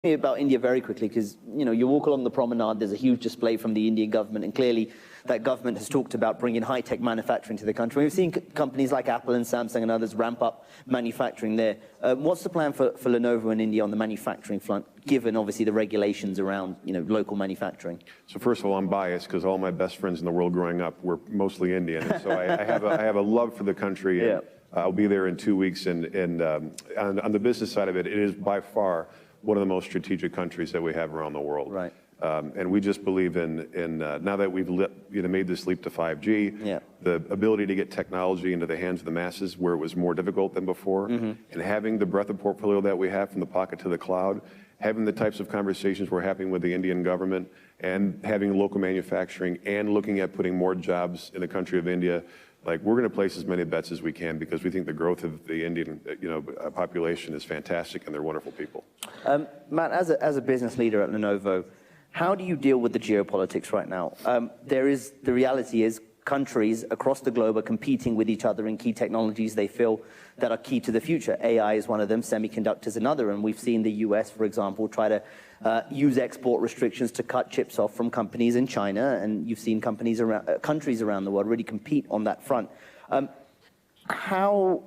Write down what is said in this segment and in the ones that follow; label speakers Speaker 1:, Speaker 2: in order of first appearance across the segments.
Speaker 1: Me about India very quickly, because you walk along the promenade, there's a huge display from the Indian government, and clearly that government has talked about bringing high-tech manufacturing to the country. We've seen companies like Apple and Samsung and others ramp up manufacturing there. What's the plan for Lenovo in India on the manufacturing front, given obviously the regulations around local manufacturing?
Speaker 2: So first of all, I'm biased because all my best friends in the world growing up were mostly Indian, and so I have a love for the country. And, I'll be there in 2 weeks, and on the business side of it, it is by far one of the most strategic countries that we have around the world.
Speaker 1: Right.
Speaker 2: And we just believe in now that we've made this leap to 5G, the ability to get technology into the hands of the masses where it was more difficult than before, and having the breadth of portfolio that we have from the pocket to the cloud, having the types of conversations we're having with the Indian government, and having local manufacturing, and looking at putting more jobs in the country of India. Like, we're going to place as many bets as we can because we think the growth of the Indian population is fantastic, and they're wonderful people.
Speaker 1: Matt, as a business leader at Lenovo, how do you deal with the geopolitics right now? The reality is countries across the globe are competing with each other in key technologies they feel that are key to the future. AI is one of them, semiconductors another, and we've seen the US, for example, try to use export restrictions to cut chips off from companies in China, and you've seen countries around the world really compete on that front. How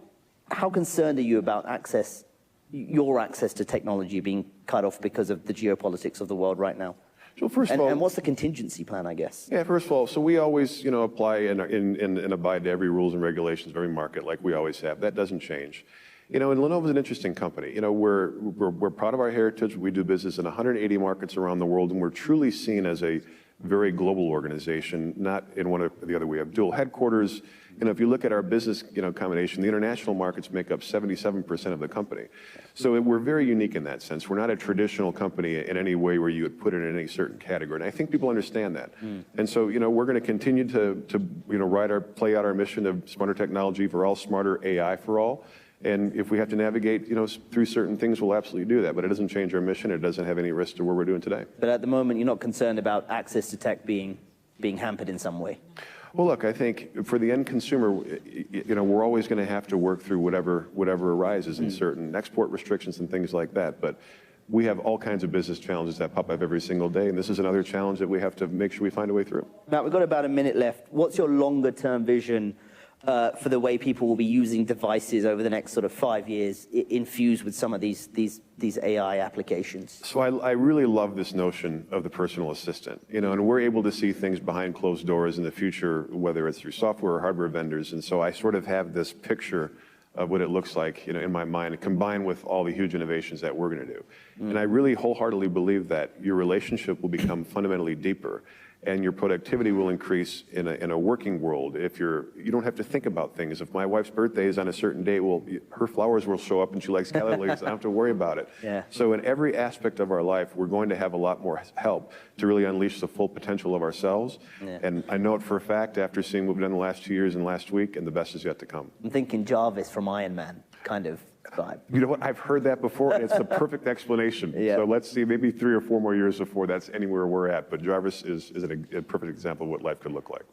Speaker 1: concerned are you about your access to technology being cut off because of the geopolitics of the world right now?
Speaker 2: So first of all,
Speaker 1: and what's the contingency plan, I guess?
Speaker 2: Yeah, first of all, so we always, apply and abide to every rules and regulations of every market, like we always have. That doesn't change. And Lenovo is an interesting company. We're proud of our heritage. We do business in 180 markets around the world, and we're truly seen as a very global organization, not in one of the other. We have dual headquarters. If you look at our business, combination, the international markets make up 77% of the company. So we're very unique in that sense. We're not a traditional company in any way where you would put it in any certain category. And I think people understand that. And so, we're going to continue to play out our mission of smarter technology for all, smarter AI for all. And if we have to navigate, through certain things, we'll absolutely do that. But it doesn't change our mission. It doesn't have any risk to what we're doing today.
Speaker 1: But at the moment, you're not concerned about access to tech being hampered in some way?
Speaker 2: Well, look, I think for the end consumer, we're always going to have to work through whatever arises in certain export restrictions and things like that. But we have all kinds of business challenges that pop up every single day, and this is another challenge that we have to make sure we find a way through.
Speaker 1: Matt, we've got about a minute left. What's your longer-term vision for the way people will be using devices over the next sort of 5 years, infused with some of these AI applications?
Speaker 2: So I really love this notion of the personal assistant, and we're able to see things behind closed doors in the future, whether it's through software or hardware vendors. And so I sort of have this picture of what it looks like, in my mind, combined with all the huge innovations that we're going to do. And I really wholeheartedly believe that your relationship will become fundamentally deeper, and your productivity will increase in a working world. If you don't have to think about things. If my wife's birthday is on a certain day, well, her flowers will show up and she likes calla lilies. I don't have to worry about it.
Speaker 1: Yeah.
Speaker 2: So in every aspect of our life, we're going to have a lot more help to really unleash the full potential of ourselves. Yeah. And I know it for a fact after seeing what we've done the last 2 years and last week, and the best is yet to come.
Speaker 1: I'm thinking Jarvis from Iron Man, kind of vibe.
Speaker 2: You know what? I've heard that before, and it's the perfect explanation.
Speaker 1: Yeah.
Speaker 2: So let's see, maybe 3 or 4 more years before that's anywhere we're at. But Jarvis is a perfect example of what life could look like.